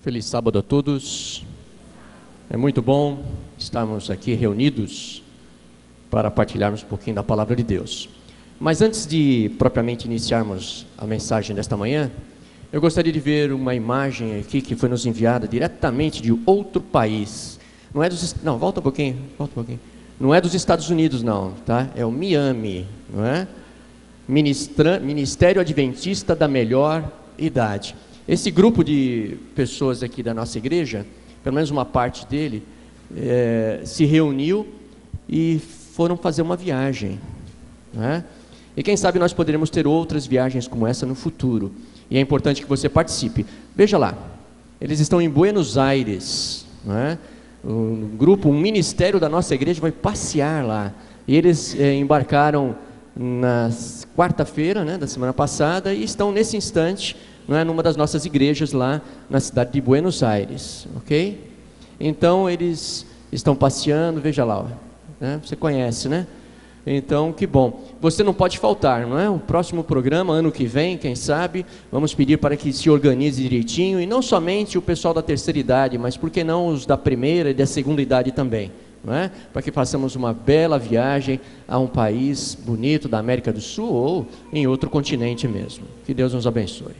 Feliz sábado a todos. É muito bom estarmos aqui reunidos para partilharmos um pouquinho da palavra de Deus. Mas antes de propriamente iniciarmos a mensagem desta manhã, eu gostaria de ver uma imagem aqui que foi nos enviada diretamente de outro país. Não, volta um pouquinho. Não é dos Estados Unidos não, tá? É o Miami, não é? Ministério Adventista da Melhor Idade. Esse grupo de pessoas aqui da nossa igreja, pelo menos uma parte dele, se reuniu e foram fazer uma viagem, né? E quem sabe nós poderemos ter outras viagens como essa no futuro. E é importante que você participe. Veja lá, eles estão em Buenos Aires, né? Um ministério da nossa igreja vai passear lá. E eles embarcaram na quarta-feira, né, da semana passada, e estão nesse instante, não é, numa das nossas igrejas lá na cidade de Buenos Aires, ok? Então eles estão passeando, veja lá, né? Você conhece, né? Então que bom, você não pode faltar, não é? O próximo programa, ano que vem, quem sabe, vamos pedir para que se organize direitinho, e não somente o pessoal da terceira idade, mas por que não os da primeira e da segunda idade também, não é? Para que façamos uma bela viagem a um país bonito da América do Sul ou em outro continente mesmo. Que Deus nos abençoe.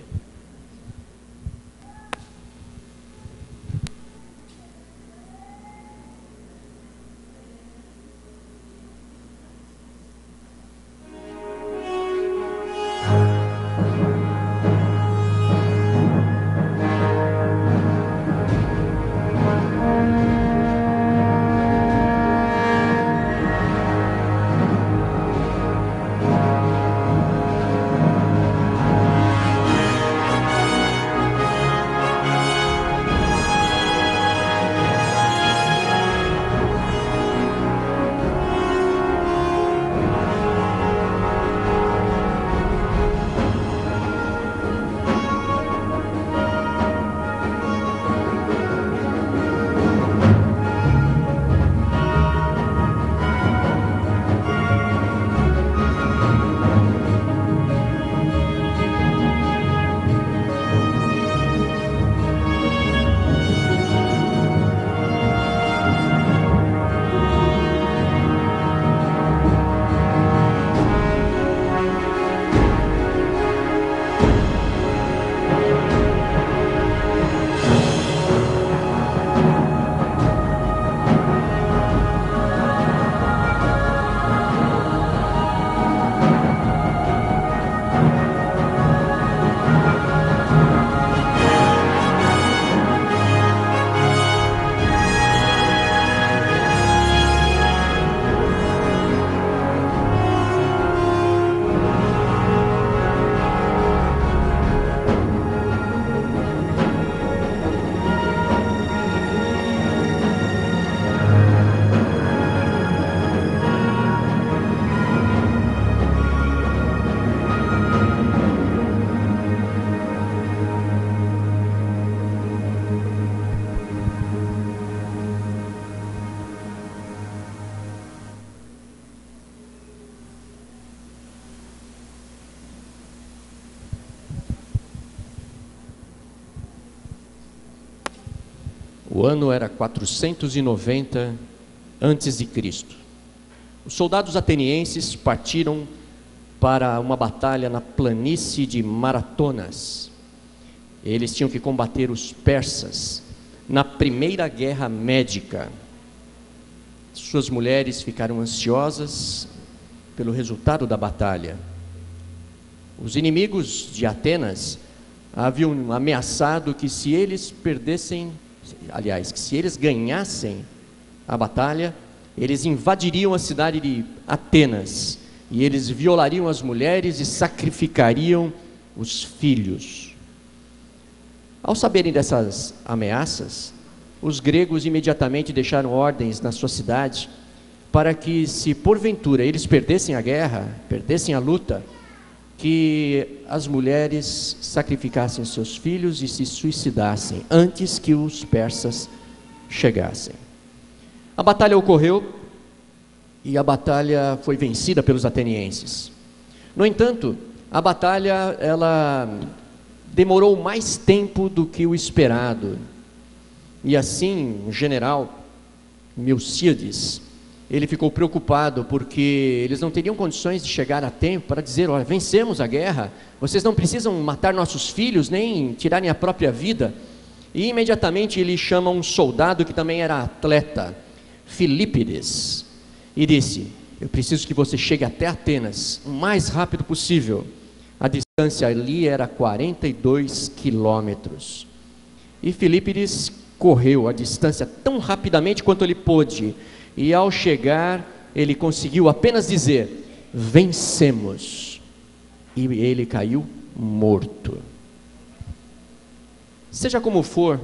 O ano era 490 a.C. Os soldados atenienses partiram para uma batalha na planície de Maratonas. Eles tinham que combater os persas na primeira guerra médica. Suas mulheres ficaram ansiosas pelo resultado da batalha. Os inimigos de Atenas haviam ameaçado que se eles ganhassem a batalha, eles invadiriam a cidade de Atenas, e eles violariam as mulheres e sacrificariam os filhos. Ao saberem dessas ameaças, os gregos imediatamente deixaram ordens na sua cidade para que, se porventura eles perdessem a guerra, perdessem a luta, que as mulheres sacrificassem seus filhos e se suicidassem antes que os persas chegassem. A batalha ocorreu e a batalha foi vencida pelos atenienses. No entanto, a batalha ela demorou mais tempo do que o esperado. E assim, o general Milcíades, ele ficou preocupado porque eles não teriam condições de chegar a tempo para dizer: olha, vencemos a guerra, vocês não precisam matar nossos filhos, nem tirarem a própria vida. E imediatamente ele chama um soldado que também era atleta, Filípides, e disse: eu preciso que você chegue até Atenas o mais rápido possível. A distância ali era 42 quilômetros. E Filípides correu a distância tão rapidamente quanto ele pôde. E ao chegar, ele conseguiu apenas dizer: vencemos. E ele caiu morto. Seja como for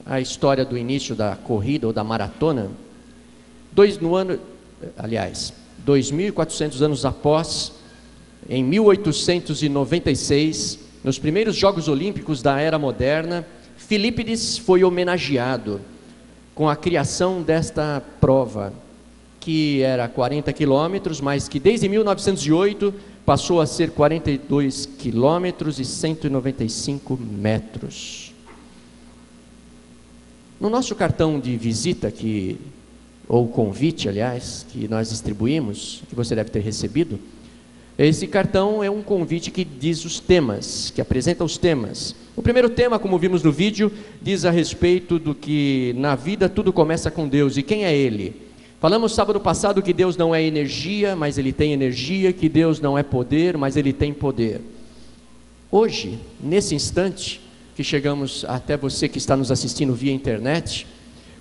a história do início da corrida ou da maratona, 2.400 anos após, em 1896, nos primeiros Jogos Olímpicos da Era Moderna, Filípides foi homenageado com a criação desta prova, que era 40 quilômetros, mas que desde 1908 passou a ser 42 quilômetros e 195 metros. No nosso cartão de visita, ou convite, aliás, que nós distribuímos, que você deve ter recebido, esse cartão é um convite que diz os temas, que apresenta os temas. O primeiro tema, como vimos no vídeo, diz a respeito do que na vida tudo começa com Deus. E quem é Ele? Falamos sábado passado que Deus não é energia, mas Ele tem energia, que Deus não é poder, mas Ele tem poder. Hoje, nesse instante, que chegamos até você que está nos assistindo via internet,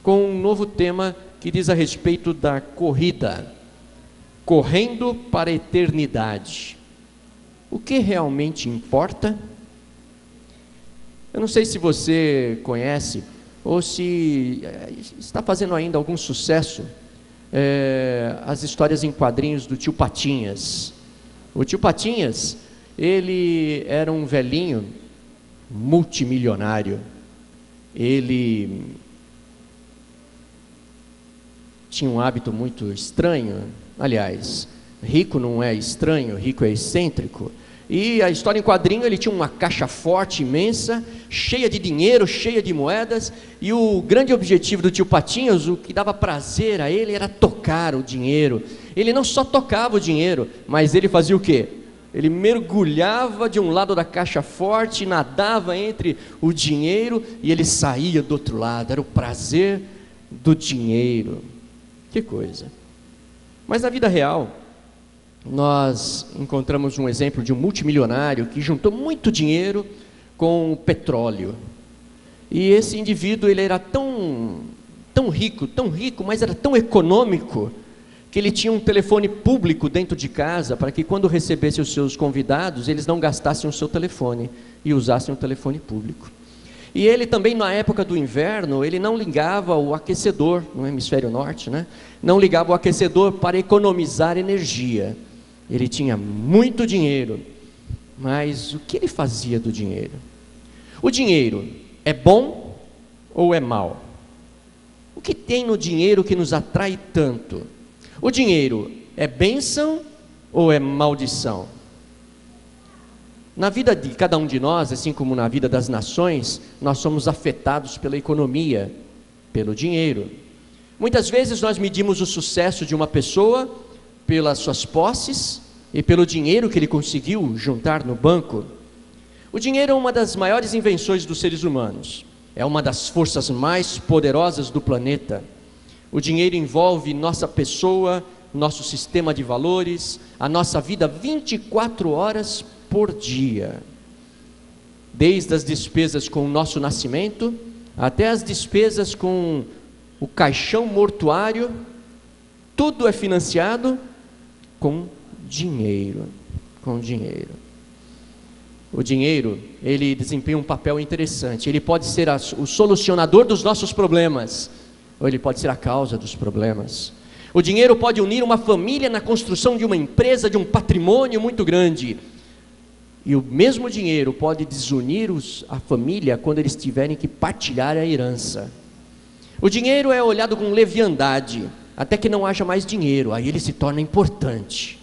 com um novo tema que diz a respeito da corrida, correndo para a eternidade. O que realmente importa? Eu não sei se você conhece, ou se está fazendo ainda algum sucesso, as histórias em quadrinhos do Tio Patinhas. O Tio Patinhas, ele era um velhinho multimilionário. Ele tinha um hábito muito estranho. Aliás, rico não é estranho, rico é excêntrico. E a história em quadrinho, ele tinha uma caixa forte, imensa, cheia de dinheiro, cheia de moedas, e o grande objetivo do Tio Patinhas, o que dava prazer a ele, era tocar o dinheiro. Ele não só tocava o dinheiro, mas ele fazia o quê? Ele mergulhava de um lado da caixa forte, nadava entre o dinheiro, e ele saía do outro lado. Era o prazer do dinheiro. Que coisa! Mas na vida real, nós encontramos um exemplo de um multimilionário que juntou muito dinheiro com petróleo. E esse indivíduo, ele era tão rico, mas era tão econômico, que ele tinha um telefone público dentro de casa, para que quando recebesse os seus convidados, eles não gastassem o seu telefone e usassem o telefone público. E ele também, na época do inverno, ele não ligava o aquecedor, no hemisfério norte, né? Não ligava o aquecedor para economizar energia. Ele tinha muito dinheiro, mas o que ele fazia do dinheiro? O dinheiro é bom ou é mau? O que tem no dinheiro que nos atrai tanto? O dinheiro é bênção ou é maldição? Na vida de cada um de nós, assim como na vida das nações, nós somos afetados pela economia, pelo dinheiro. Muitas vezes nós medimos o sucesso de uma pessoa pelas suas posses e pelo dinheiro que ele conseguiu juntar no banco. O dinheiro é uma das maiores invenções dos seres humanos. É uma das forças mais poderosas do planeta. O dinheiro envolve nossa pessoa, nosso sistema de valores, a nossa vida 24 horas por dia. Desde as despesas com o nosso nascimento, até as despesas com o caixão mortuário, tudo é financiado com dinheiro. Com dinheiro. O dinheiro, ele desempenha um papel interessante. Ele pode ser o solucionador dos nossos problemas, ou ele pode ser a causa dos problemas. O dinheiro pode unir uma família na construção de uma empresa, de um patrimônio muito grande. E o mesmo dinheiro pode desunir a família quando eles tiverem que partilhar a herança. O dinheiro é olhado com leviandade, até que não haja mais dinheiro, aí ele se torna importante.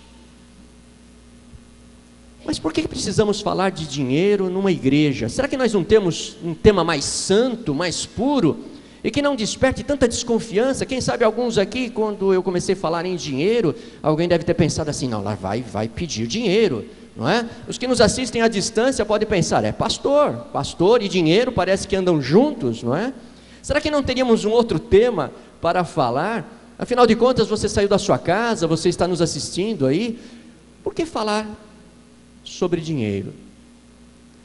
Mas por que precisamos falar de dinheiro numa igreja? Será que nós não temos um tema mais santo, mais puro? e que não desperte tanta desconfiança. Quem sabe alguns aqui, quando eu comecei a falar em dinheiro, alguém deve ter pensado assim, não, lá vai pedir dinheiro, não é? Os que nos assistem à distância podem pensar, pastor e dinheiro parece que andam juntos, não é? Será que não teríamos um outro tema para falar? Afinal de contas, você saiu da sua casa, você está nos assistindo aí, por que falar sobre dinheiro?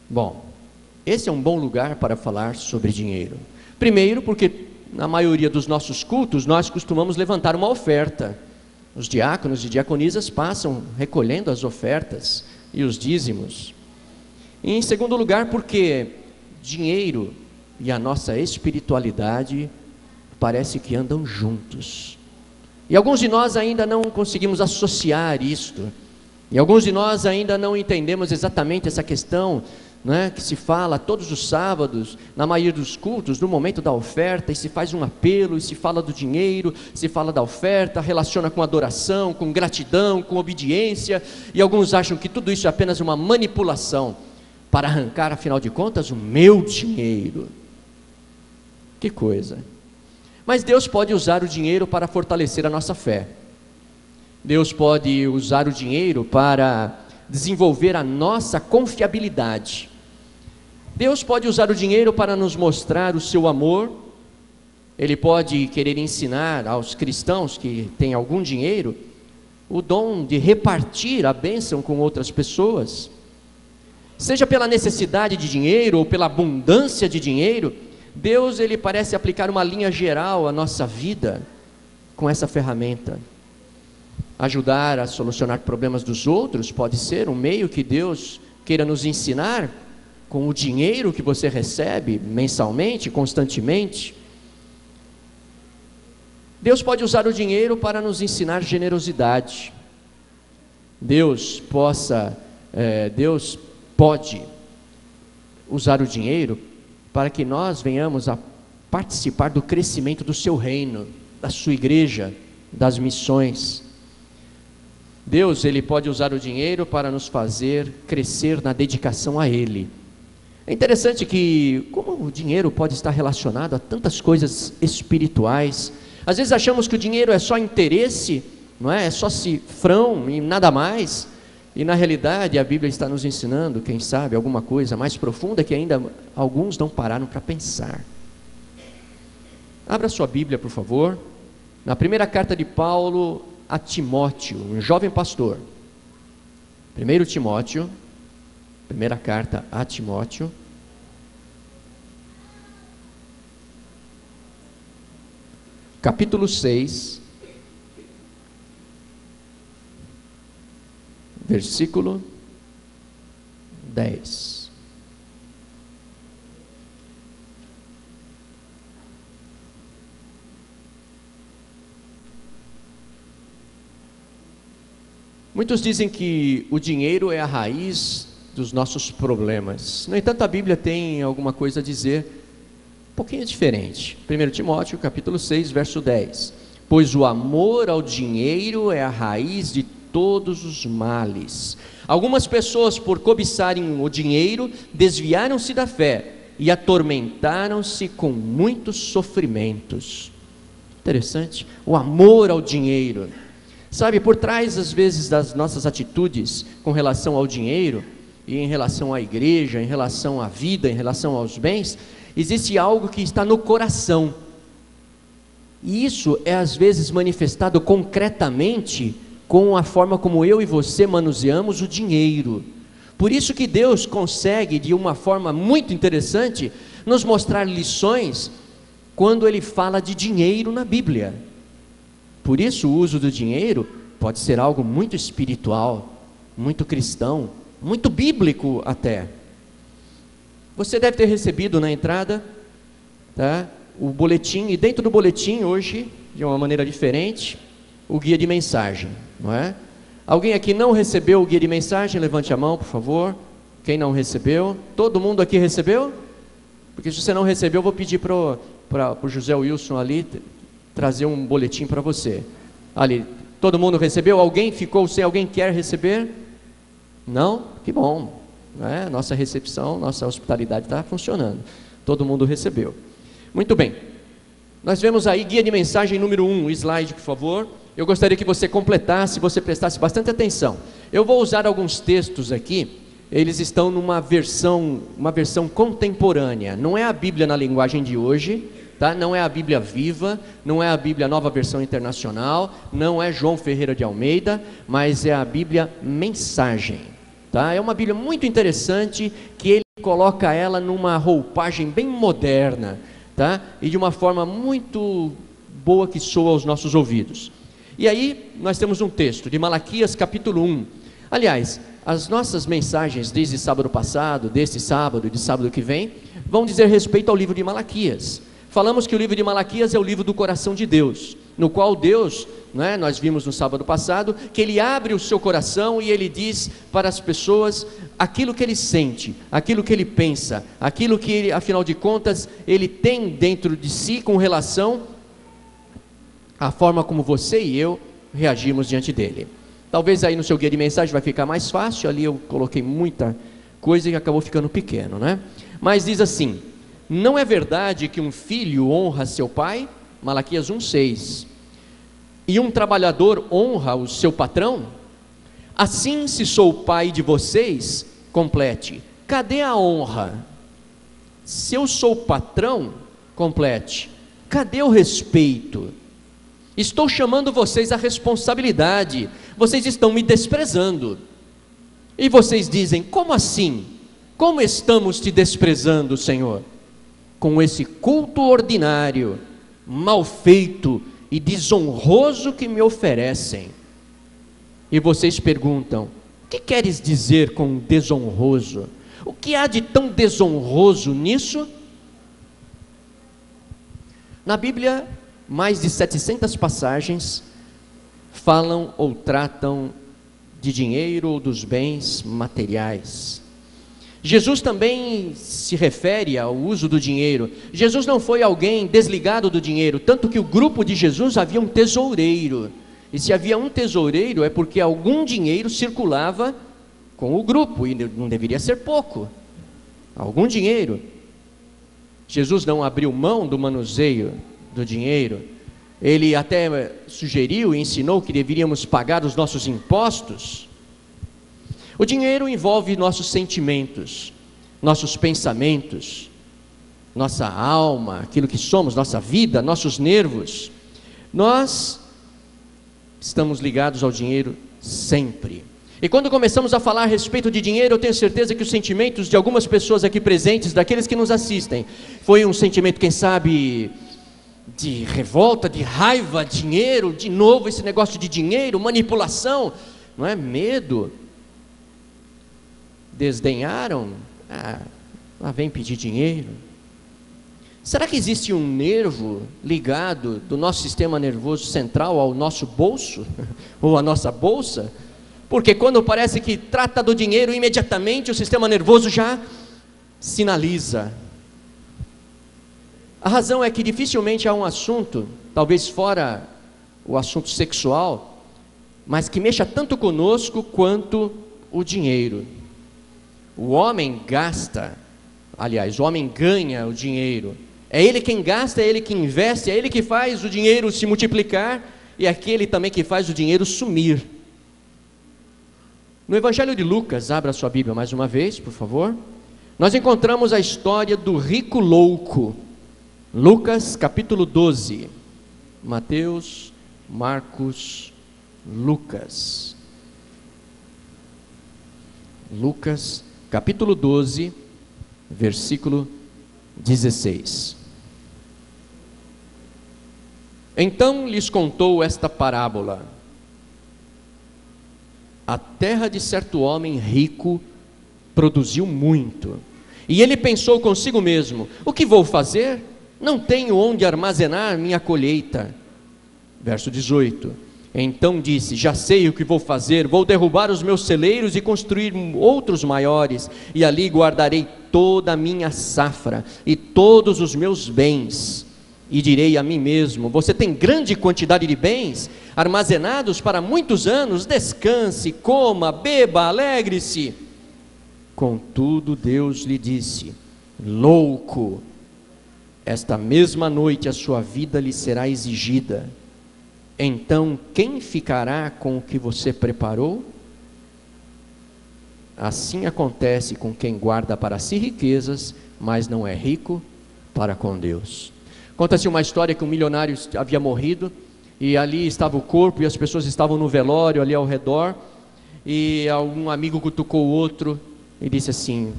Bom, esse é um bom lugar para falar sobre dinheiro. Primeiro, porque na maioria dos nossos cultos, nós costumamos levantar uma oferta. Os diáconos e diaconisas passam recolhendo as ofertas e os dízimos. E em segundo lugar, porque dinheiro e a nossa espiritualidade parece que andam juntos. E alguns de nós ainda não conseguimos associar isto. E alguns de nós ainda não entendemos exatamente essa questão, né, que se fala todos os sábados, na maioria dos cultos, no momento da oferta, e se faz um apelo, e se fala do dinheiro, se fala da oferta, relaciona com adoração, com gratidão, com obediência, e alguns acham que tudo isso é apenas uma manipulação, para arrancar, afinal de contas, o meu dinheiro. Que coisa! Mas Deus pode usar o dinheiro para fortalecer a nossa fé. Deus pode usar o dinheiro para desenvolver a nossa confiabilidade. Deus pode usar o dinheiro para nos mostrar o seu amor. Ele pode querer ensinar aos cristãos que têm algum dinheiro o dom de repartir a bênção com outras pessoas. Seja pela necessidade de dinheiro ou pela abundância de dinheiro, Deus ele parece aplicar uma linha geral à nossa vida com essa ferramenta. Ajudar a solucionar problemas dos outros pode ser um meio que Deus queira nos ensinar com o dinheiro que você recebe mensalmente, constantemente. Deus pode usar o dinheiro para nos ensinar generosidade. Deus pode usar o dinheiro para que nós venhamos a participar do crescimento do seu reino, da sua igreja, das missões. Deus, ele pode usar o dinheiro para nos fazer crescer na dedicação a Ele. É interessante que, como o dinheiro pode estar relacionado a tantas coisas espirituais, às vezes achamos que o dinheiro é só interesse, não é? É só cifrão e nada mais, e na realidade a Bíblia está nos ensinando, quem sabe, alguma coisa mais profunda que ainda alguns não pararam para pensar. Abra sua Bíblia, por favor, na primeira carta de Paulo a Timóteo, um jovem pastor. 1 Timóteo, primeira carta a Timóteo, capítulo 6, versículo 10. Muitos dizem que o dinheiro é a raiz dos nossos problemas. No entanto, a Bíblia tem alguma coisa a dizer um pouquinho diferente. 1 Timóteo, capítulo 6, verso 10. Pois o amor ao dinheiro é a raiz de todos os males. Algumas pessoas, por cobiçarem o dinheiro, desviaram-se da fé e atormentaram-se com muitos sofrimentos. Interessante, o amor ao dinheiro. Sabe, por trás às vezes das nossas atitudes com relação ao dinheiro, e em relação à igreja, em relação à vida, em relação aos bens, existe algo que está no coração. E isso é às vezes manifestado concretamente com a forma como eu e você manuseamos o dinheiro. Por isso que Deus consegue, de uma forma muito interessante, nos mostrar lições quando Ele fala de dinheiro na Bíblia. Por isso o uso do dinheiro pode ser algo muito espiritual, muito cristão, muito bíblico até. Você deve ter recebido na entrada, tá, o boletim, e dentro do boletim hoje, de uma maneira diferente, o guia de mensagem, não é? Alguém aqui não recebeu o guia de mensagem? Levante a mão, por favor. Quem não recebeu? Todo mundo aqui recebeu? Porque se você não recebeu, eu vou pedir para o José Wilson ali trazer um boletim para você. Ali, todo mundo recebeu? Alguém ficou sem? Alguém quer receber? Não? Que bom, não é? Nossa recepção, nossa hospitalidade está funcionando. Todo mundo recebeu. Muito bem. Nós vemos aí guia de mensagem número 1, slide, por favor. Eu gostaria que você completasse, você prestasse bastante atenção. Eu vou usar alguns textos aqui, eles estão numa versão contemporânea. Não é a Bíblia na linguagem de hoje, tá? Não é a Bíblia Viva, não é a Bíblia Nova Versão Internacional, não é João Ferreira de Almeida, mas é a Bíblia Mensagem, tá? É uma Bíblia muito interessante, que ele coloca ela numa roupagem bem moderna, tá? E de uma forma muito boa que soa aos nossos ouvidos. E aí nós temos um texto de Malaquias capítulo 1. Aliás, as nossas mensagens desde sábado passado, deste sábado e de sábado que vem, vão dizer respeito ao livro de Malaquias. Falamos que o livro de Malaquias é o livro do coração de Deus, no qual Deus, né, nós vimos no sábado passado, que Ele abre o seu coração e Ele diz para as pessoas aquilo que Ele sente, aquilo que Ele pensa, aquilo que Ele, afinal de contas, Ele tem dentro de si com relação à forma como você e eu reagimos diante dEle. Talvez aí no seu guia de mensagem vai ficar mais fácil, ali eu coloquei muita coisa e acabou ficando pequeno, né? Mas diz assim: não é verdade que um filho honra seu pai? Malaquias 1,6. E um trabalhador honra o seu patrão? Assim, se sou o pai de vocês, complete. Cadê a honra? Se eu sou o patrão, complete. Cadê o respeito? Estou chamando vocês à responsabilidade. Vocês estão me desprezando. E vocês dizem: como assim? Como estamos te desprezando, Senhor? Com esse culto ordinário, mal feito e desonroso que me oferecem. E vocês perguntam: o que queres dizer com desonroso? O que há de tão desonroso nisso? Na Bíblia, mais de 700 passagens falam ou tratam de dinheiro ou dos bens materiais. Jesus também se refere ao uso do dinheiro. Jesus não foi alguém desligado do dinheiro, tanto que o grupo de Jesus havia um tesoureiro. E se havia um tesoureiro é porque algum dinheiro circulava com o grupo, e não deveria ser pouco. Algum dinheiro. Jesus não abriu mão do manuseio do dinheiro. Ele até sugeriu e ensinou que deveríamos pagar os nossos impostos. O dinheiro envolve nossos sentimentos, nossos pensamentos, nossa alma, aquilo que somos, nossa vida, nossos nervos. Nós estamos ligados ao dinheiro sempre. E quando começamos a falar a respeito de dinheiro, eu tenho certeza que os sentimentos de algumas pessoas aqui presentes, daqueles que nos assistem, foi um sentimento, quem sabe, de revolta, de raiva, dinheiro, de novo esse negócio de dinheiro, manipulação, não é? Medo. Desdenharam? Lá vem pedir dinheiro. Será que existe um nervo ligado do nosso sistema nervoso central ao nosso bolso? Ou à nossa bolsa? Porque quando parece que trata do dinheiro, imediatamente o sistema nervoso já sinaliza. A razão é que dificilmente há um assunto, talvez fora o assunto sexual, mas que mexa tanto conosco quanto o dinheiro. O homem gasta, aliás, o homem ganha o dinheiro. É ele quem gasta, é ele que investe, é ele que faz o dinheiro se multiplicar e é aquele também que faz o dinheiro sumir. No Evangelho de Lucas, abra sua Bíblia mais uma vez, por favor. Nós encontramos a história do rico louco. Lucas capítulo 12. Mateus, Marcos, Lucas. Lucas capítulo 12, versículo 16. Então lhes contou esta parábola: a terra de certo homem rico produziu muito, e ele pensou consigo mesmo: o que vou fazer? Não tenho onde armazenar minha colheita. Verso 18. Então disse: já sei o que vou fazer, vou derrubar os meus celeiros e construir outros maiores, e ali guardarei toda a minha safra e todos os meus bens. E direi a mim mesmo: você tem grande quantidade de bens armazenados para muitos anos, descanse, coma, beba, alegre-se. Contudo Deus lhe disse: louco, esta mesma noite a sua vida lhe será exigida. Então, quem ficará com o que você preparou? Assim acontece com quem guarda para si riquezas, mas não é rico para com Deus. Conta-se uma história que um milionário havia morrido, e ali estava o corpo, e as pessoas estavam no velório ali ao redor, e um amigo cutucou o outro, e disse assim: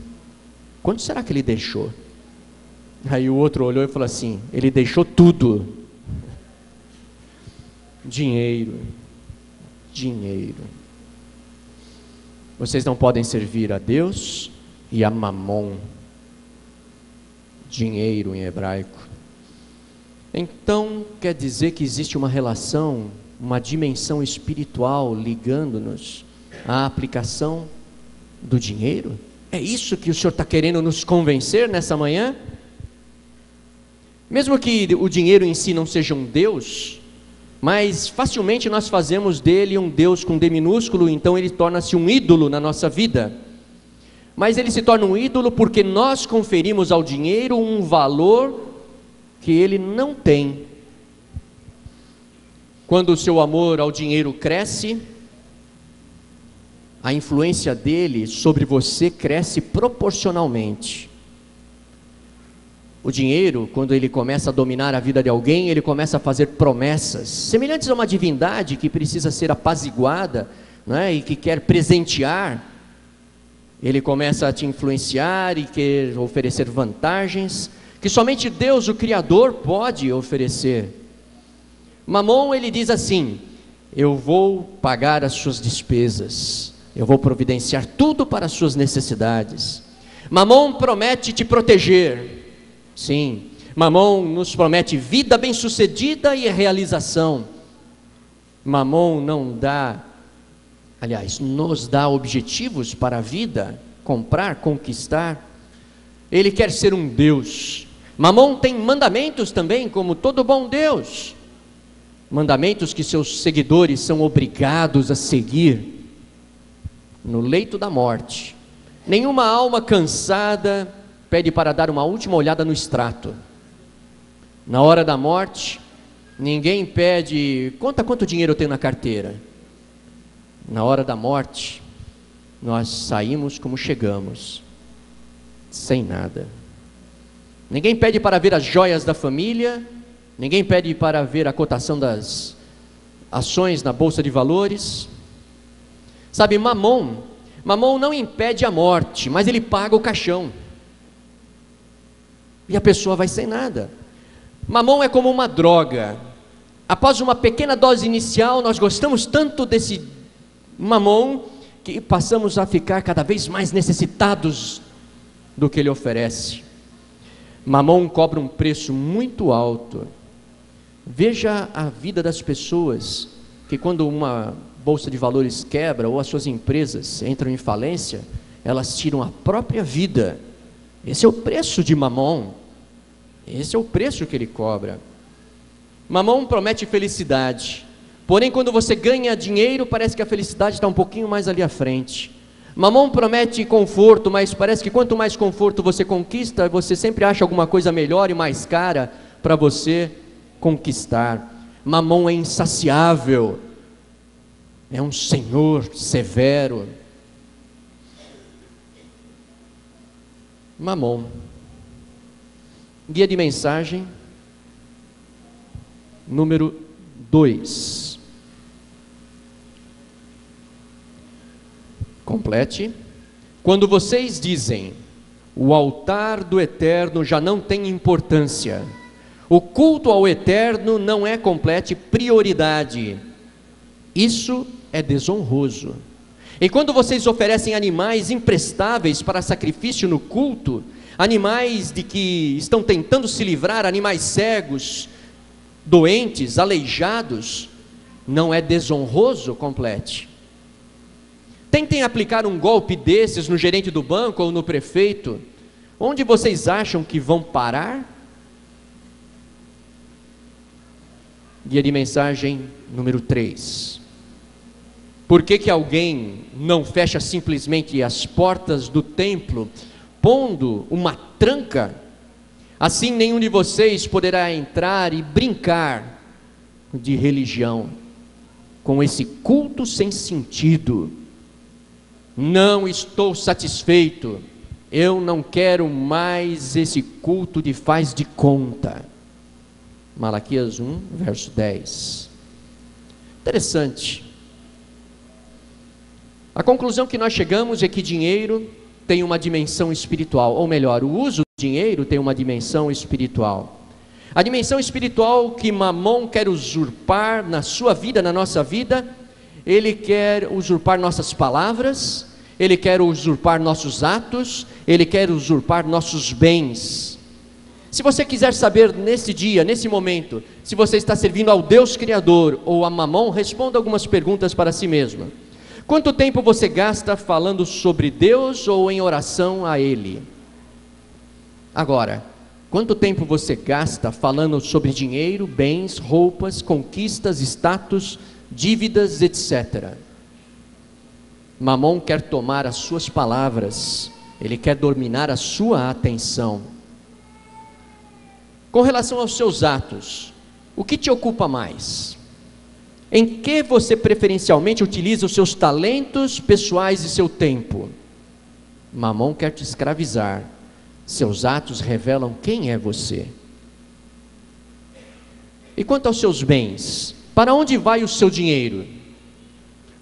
quanto será que ele deixou? Aí o outro olhou e falou assim: ele deixou tudo. Dinheiro, dinheiro. Vocês não podem servir a Deus e a Mamon, dinheiro em hebraico. Então quer dizer que existe uma relação, uma dimensão espiritual ligando-nos à aplicação do dinheiro? É isso que o Senhor está querendo nos convencer nessa manhã? Mesmo que o dinheiro em si não seja um Deus, mas facilmente nós fazemos dele um Deus com D minúsculo, então ele torna-se um ídolo na nossa vida. Mas ele se torna um ídolo porque nós conferimos ao dinheiro um valor que ele não tem. Quando o seu amor ao dinheiro cresce, a influência dele sobre você cresce proporcionalmente. O dinheiro, quando ele começa a dominar a vida de alguém, ele começa a fazer promessas, semelhantes a uma divindade que precisa ser apaziguada, né, e que quer presentear. Ele começa a te influenciar e quer oferecer vantagens, que somente Deus, o Criador, pode oferecer. Mamon, ele diz assim: eu vou pagar as suas despesas, eu vou providenciar tudo para as suas necessidades. Mamon promete te proteger. Sim, Mamon nos promete vida bem-sucedida e realização. Mamon não dá, aliás, nos dá objetivos para a vida, comprar, conquistar. Ele quer ser um Deus. Mamon tem mandamentos também, como todo bom Deus. Mandamentos que seus seguidores são obrigados a seguir no leito da morte. Nenhuma alma cansada pede para dar uma última olhada no extrato. Na hora da morte, ninguém pede: conta quanto dinheiro eu tenho na carteira. Na hora da morte, nós saímos como chegamos, sem nada. Ninguém pede para ver as joias da família, ninguém pede para ver a cotação das ações na bolsa de valores. Sabe, Mamon não impede a morte, mas ele paga o caixão. E a pessoa vai sem nada. Mamon é como uma droga. Após uma pequena dose inicial, nós gostamos tanto desse Mamon que passamos a ficar cada vez mais necessitados do que ele oferece. Mamon cobra um preço muito alto. Veja a vida das pessoas que, quando uma bolsa de valores quebra ou as suas empresas entram em falência, elas tiram a própria vida. Esse é o preço de Mamon. Esse é o preço que ele cobra. Mamon promete felicidade, porém quando você ganha dinheiro, parece que a felicidade está um pouquinho mais ali à frente. Mamon promete conforto, mas parece que quanto mais conforto você conquista, você sempre acha alguma coisa melhor e mais cara para você conquistar. Mamon é insaciável, é um senhor severo. Mamon. Guia de mensagem número 2. Complete. Quando vocês dizem: o altar do Eterno já não tem importância, o culto ao Eterno não é complete prioridade, isso é desonroso. E quando vocês oferecem animais imprestáveis para sacrifício no culto, animais de que estão tentando se livrar, animais cegos, doentes, aleijados, não é desonroso? Complete. Tentem aplicar um golpe desses no gerente do banco ou no prefeito. Onde vocês acham que vão parar? Guia de mensagem número 3. Por que alguém não fecha simplesmente as portas do templo, pondo uma tranca? Assim nenhum de vocês poderá entrar e brincar de religião, com esse culto sem sentido. Não estou satisfeito, eu não quero mais esse culto de faz de conta. Malaquias 1, verso 10. Interessante. A conclusão que nós chegamos é que dinheiro tem uma dimensão espiritual, ou melhor, o uso do dinheiro tem uma dimensão espiritual. A dimensão espiritual que Mamon quer usurpar na sua vida, na nossa vida, ele quer usurpar nossas palavras, ele quer usurpar nossos atos, ele quer usurpar nossos bens. Se você quiser saber nesse dia, nesse momento, se você está servindo ao Deus Criador ou a Mamon, responda algumas perguntas para si mesmo. Quanto tempo você gasta falando sobre Deus ou em oração a Ele? Agora, quanto tempo você gasta falando sobre dinheiro, bens, roupas, conquistas, status, dívidas, etc. Mamon quer tomar as suas palavras, ele quer dominar a sua atenção. Com relação aos seus atos, o que te ocupa mais? Em que você preferencialmente utiliza os seus talentos pessoais e seu tempo? Mamon quer te escravizar. Seus atos revelam quem é você. E quanto aos seus bens, para onde vai o seu dinheiro?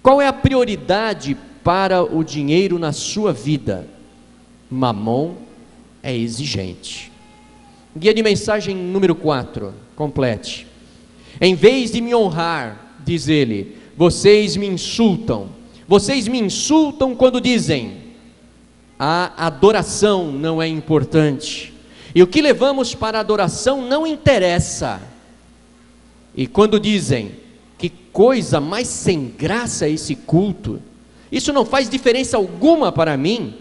Qual é a prioridade para o dinheiro na sua vida? Mamon é exigente. Guia de mensagem número 4, complete. Em vez de me honrar, diz ele, vocês me insultam. Vocês me insultam quando dizem, a adoração não é importante. E o que levamos para a adoração não interessa. E quando dizem, que coisa mais sem graça esse culto, isso não faz diferença alguma para mim,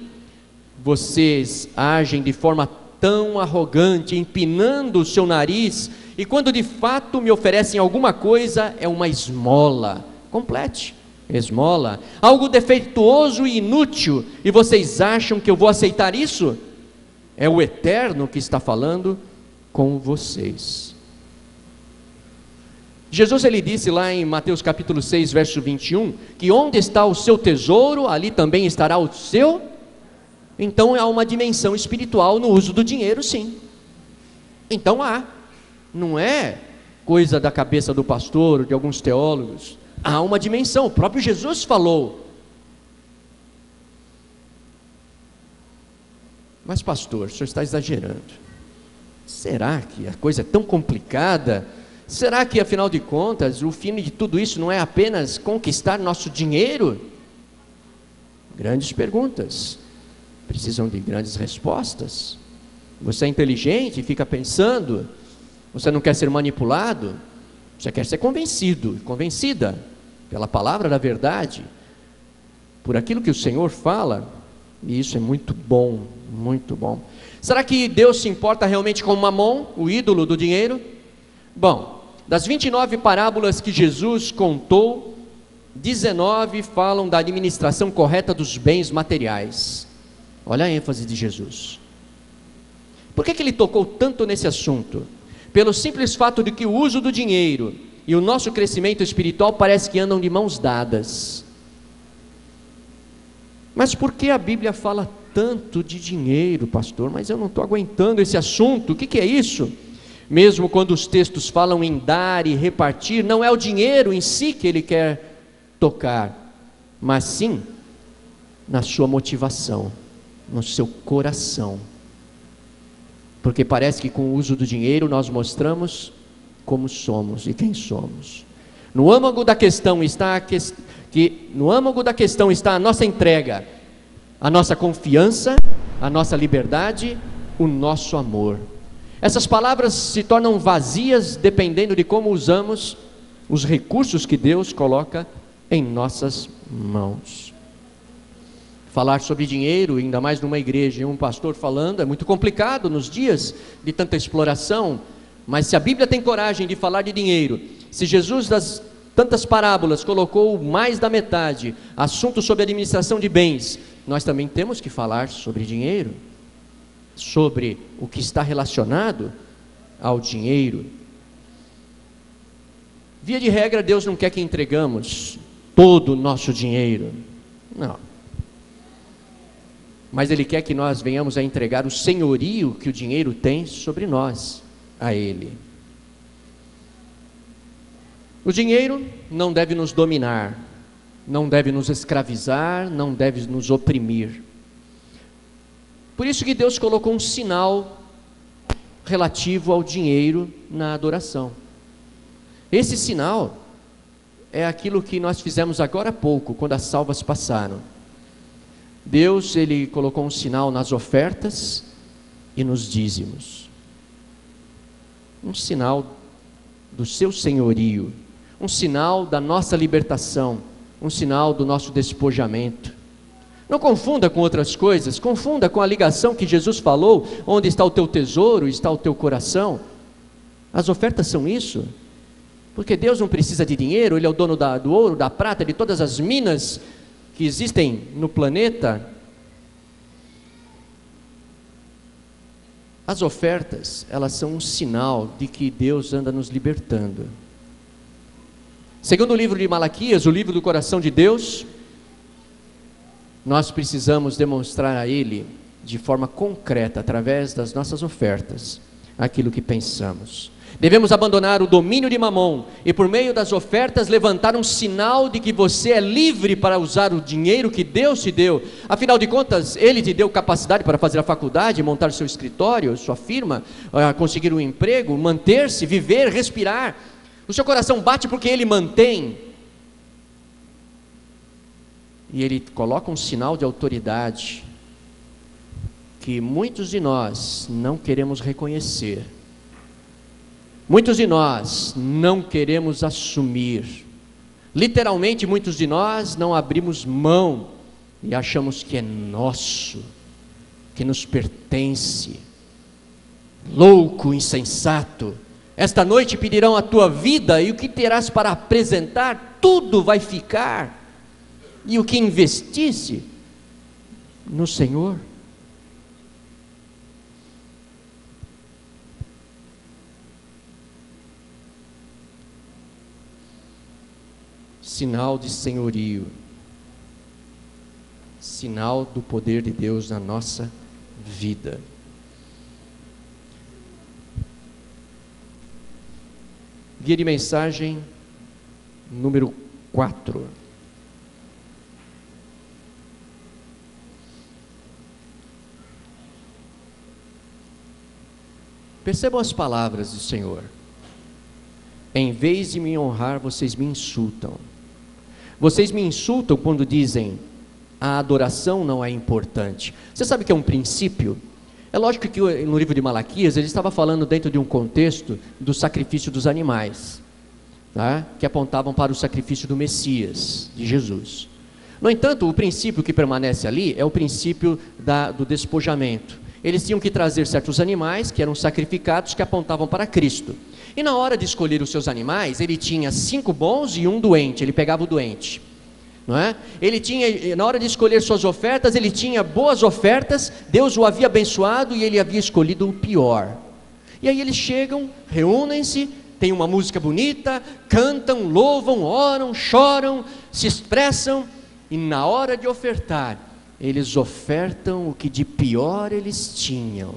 vocês agem de forma tão arrogante, empinando o seu nariz, e quando de fato me oferecem alguma coisa, é uma esmola. Complete, esmola, algo defeituoso e inútil, e vocês acham que eu vou aceitar isso? É o Eterno que está falando com vocês. Jesus ele disse lá em Mateus capítulo 6, verso 21, que onde está o seu tesouro, ali também estará o seu. Então há uma dimensão espiritual no uso do dinheiro, sim. Então há, não é coisa da cabeça do pastor, de alguns teólogos, há uma dimensão, o próprio Jesus falou. Mas pastor, o senhor está exagerando. Será que a coisa é tão complicada? Será que afinal de contas o fim de tudo isso não é apenas conquistar nosso dinheiro? Grandes perguntas, precisam de grandes respostas. Você é inteligente e fica pensando, você não quer ser manipulado, você quer ser convencido, convencida pela palavra da verdade, por aquilo que o Senhor fala, e isso é muito bom, muito bom. Será que Deus se importa realmente com Mamon, o ídolo do dinheiro? Bom, das 29 parábolas que Jesus contou, 19 falam da administração correta dos bens materiais. Olha a ênfase de Jesus. Por que ele tocou tanto nesse assunto? Pelo simples fato de que o uso do dinheiro e o nosso crescimento espiritual parece que andam de mãos dadas. Mas por que a Bíblia fala tanto de dinheiro, pastor? Mas eu não estou aguentando esse assunto, o que é isso? Mesmo quando os textos falam em dar e repartir, não é o dinheiro em si que ele quer tocar, mas sim na sua motivação, no seu coração. Porque parece que com o uso do dinheiro nós mostramos como somos e quem somos. No âmago da questão está a nossa entrega, a nossa confiança, a nossa liberdade, o nosso amor. Essas palavras se tornam vazias dependendo de como usamos os recursos que Deus coloca em nossas mãos. Falar sobre dinheiro, ainda mais numa igreja e um pastor falando, é muito complicado nos dias de tanta exploração. Mas se a Bíblia tem coragem de falar de dinheiro, se Jesus das tantas parábolas colocou mais da metade assuntos sobre administração de bens, nós também temos que falar sobre dinheiro, sobre o que está relacionado ao dinheiro. Via de regra, Deus não quer que entregamos todo o nosso dinheiro, não. Mas Ele quer que nós venhamos a entregar o senhorio que o dinheiro tem sobre nós, a Ele. O dinheiro não deve nos dominar, não deve nos escravizar, não deve nos oprimir. Por isso que Deus colocou um sinal relativo ao dinheiro na adoração. Esse sinal é aquilo que nós fizemos agora há pouco, quando as salvas passaram. Deus, Ele colocou um sinal nas ofertas e nos dízimos. Um sinal do seu senhorio, um sinal da nossa libertação, um sinal do nosso despojamento. Não confunda com outras coisas, confunda com a ligação que Jesus falou, onde está o teu tesouro, está o teu coração. As ofertas são isso, porque Deus não precisa de dinheiro, Ele é o dono do ouro, da prata, de todas as minas que existem no planeta. As ofertas, elas são um sinal de que Deus anda nos libertando. Segundo o livro de Malaquias, o livro do coração de Deus, nós precisamos demonstrar a Ele, de forma concreta, através das nossas ofertas, aquilo que pensamos. Devemos abandonar o domínio de Mamon e, por meio das ofertas, levantar um sinal de que você é livre para usar o dinheiro que Deus te deu. Afinal de contas, Ele te deu capacidade para fazer a faculdade, montar seu escritório, sua firma, conseguir um emprego, manter-se, viver, respirar. O seu coração bate porque Ele mantém. E Ele coloca um sinal de autoridade que muitos de nós não queremos reconhecer. Muitos de nós não queremos assumir. Literalmente, muitos de nós não abrimos mão e achamos que é nosso, que nos pertence. Louco, insensato, esta noite pedirão a tua vida e o que terás para apresentar, tudo vai ficar. E o que investisse no Senhor. Sinal de senhorio, sinal do poder de Deus na nossa vida. Guia de mensagem número 4. Percebam as palavras do Senhor. Em vez de me honrar, vocês me insultam. Vocês me insultam quando dizem, a adoração não é importante. Você sabe que é um princípio? É lógico que no livro de Malaquias, ele estava falando dentro de um contexto do sacrifício dos animais, tá? Que apontavam para o sacrifício do Messias, de Jesus. No entanto, o princípio que permanece ali é o princípio do despojamento. Eles tinham que trazer certos animais que eram sacrificados, que apontavam para Cristo. E na hora de escolher os seus animais, ele tinha 5 bons e um doente, ele pegava o doente, não é? Ele tinha, na hora de escolher suas ofertas, ele tinha boas ofertas, Deus o havia abençoado e ele havia escolhido o pior. E aí eles chegam, reúnem-se, tem uma música bonita, cantam, louvam, oram, choram, se expressam, e na hora de ofertar, eles ofertam o que de pior eles tinham.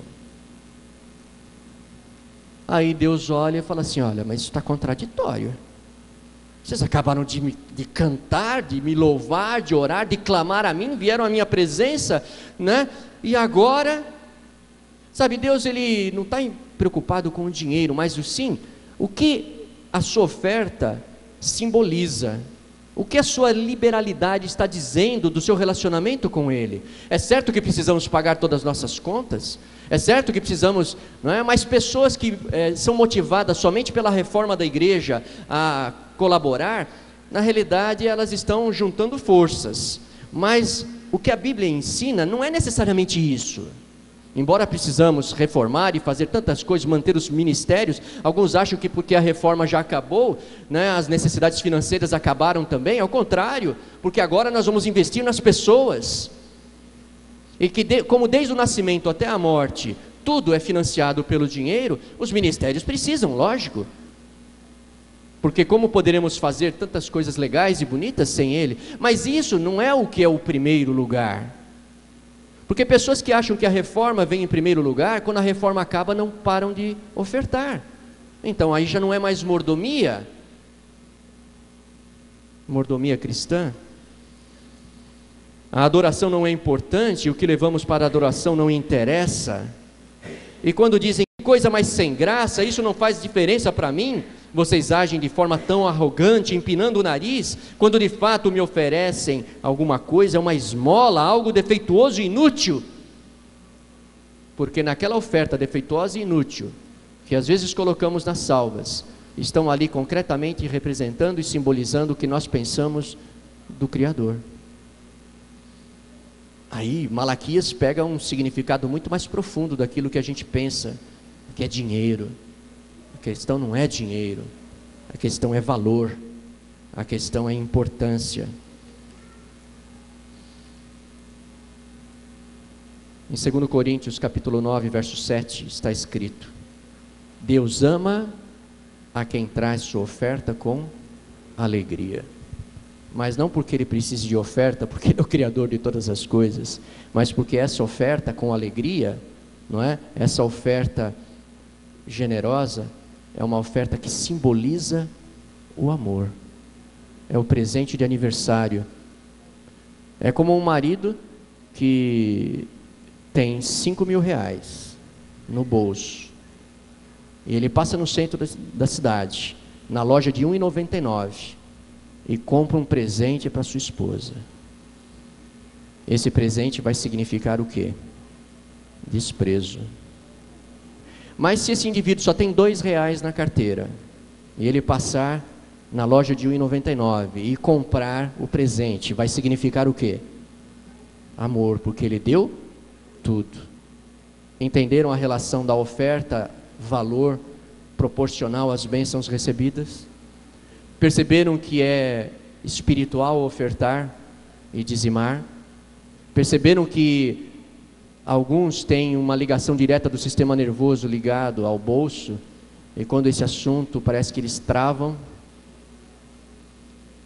Aí Deus olha e fala assim, olha, mas isso está contraditório. Vocês acabaram de cantar, de me louvar, de orar, de clamar a mim, vieram à minha presença, né? E agora, sabe, Deus, Ele não está preocupado com o dinheiro, mas sim, o que a sua oferta simboliza. O que a sua liberalidade está dizendo do seu relacionamento com Ele? É certo que precisamos pagar todas as nossas contas? É certo que precisamos, não é? Mas pessoas que são motivadas somente pela reforma da igreja a colaborar, na realidade elas estão juntando forças. Mas o que a Bíblia ensina não é necessariamente isso. Embora precisamos reformar e fazer tantas coisas, manter os ministérios, alguns acham que porque a reforma já acabou, né, as necessidades financeiras acabaram também. Ao contrário, porque agora nós vamos investir nas pessoas. e que como desde o nascimento até a morte, tudo é financiado pelo dinheiro, os ministérios precisam, lógico. Porque como poderemos fazer tantas coisas legais e bonitas sem ele? Mas isso não é o que é o primeiro lugar. Porque pessoas que acham que a reforma vem em primeiro lugar, quando a reforma acaba não param de ofertar. Então aí já não é mais mordomia cristã. A adoração não é importante, o que levamos para a adoração não interessa. E quando dizem que coisa mais sem graça, isso não faz diferença para mim, vocês agem de forma tão arrogante, empinando o nariz, quando de fato me oferecem alguma coisa, uma esmola, algo defeituoso e inútil. Porque naquela oferta defeituosa e inútil, que às vezes colocamos nas salvas, estão ali concretamente representando e simbolizando o que nós pensamos do Criador. Aí Malaquias pega um significado muito mais profundo daquilo que a gente pensa, que é dinheiro. A questão não é dinheiro, a questão é valor, a questão é importância. Em 2 Coríntios capítulo 9, verso 7, está escrito: Deus ama a quem traz sua oferta com alegria. Mas não porque ele precise de oferta, porque ele é o Criador de todas as coisas, mas porque essa oferta com alegria, não é? Essa oferta generosa é uma oferta que simboliza o amor. É o presente de aniversário. É como um marido que tem 5.000 reais no bolso e ele passa no centro da cidade, na loja de R$1,99, e compra um presente para sua esposa. Esse presente vai significar o quê? Desprezo. Mas se esse indivíduo só tem R$2 na carteira, e ele passar na loja de R$1,99 e comprar o presente, vai significar o quê? Amor, porque ele deu tudo. Entenderam a relação da oferta, valor proporcional às bênçãos recebidas? Perceberam que é espiritual ofertar e dizimar? Perceberam que alguns têm uma ligação direta do sistema nervoso ligado ao bolso, e quando esse assunto parece que eles travam?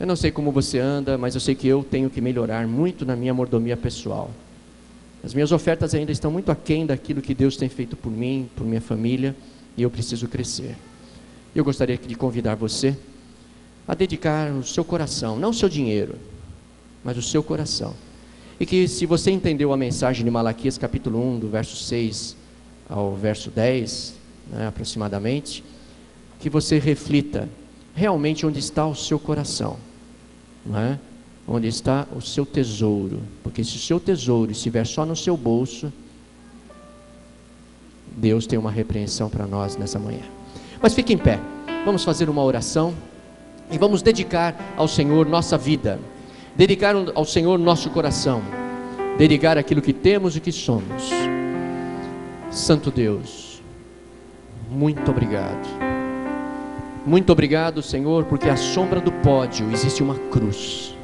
Eu não sei como você anda, mas eu sei que eu tenho que melhorar muito na minha mordomia pessoal. As minhas ofertas ainda estão muito aquém daquilo que Deus tem feito por mim, por minha família, e eu preciso crescer. Eu gostaria de convidar você a dedicar o seu coração, não o seu dinheiro, mas o seu coração. E que, se você entendeu a mensagem de Malaquias capítulo 1, do verso 6 ao verso 10, aproximadamente, que você reflita realmente onde está o seu coração, onde está o seu tesouro. Porque se o seu tesouro estiver só no seu bolso, Deus tem uma repreensão para nós nessa manhã. Mas fique em pé, vamos fazer uma oração e vamos dedicar ao Senhor nossa vida, dedicar ao Senhor nosso coração, dedicar aquilo que temos e que somos. Santo Deus, muito obrigado. Muito obrigado, Senhor, porque à sombra do pódio existe uma cruz.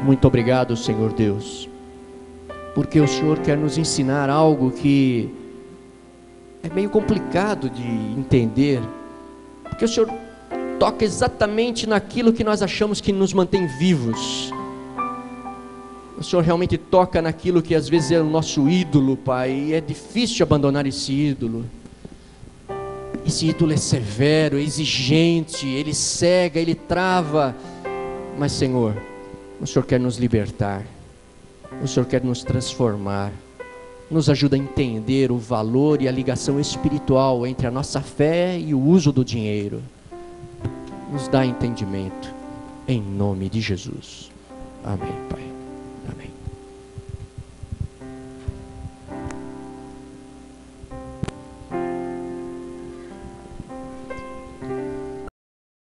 Muito obrigado, Senhor Deus, porque o Senhor quer nos ensinar algo que é meio complicado de entender, porque o Senhor toca exatamente naquilo que nós achamos que nos mantém vivos. O Senhor realmente toca naquilo que às vezes é o nosso ídolo, Pai, e é difícil abandonar esse ídolo. Esse ídolo é severo, é exigente, ele cega, ele trava. Mas, Senhor, o Senhor quer nos libertar, o Senhor quer nos transformar, nos ajuda a entender o valor e a ligação espiritual entre a nossa fé e o uso do dinheiro. Nos dá entendimento, em nome de Jesus. Amém, Pai.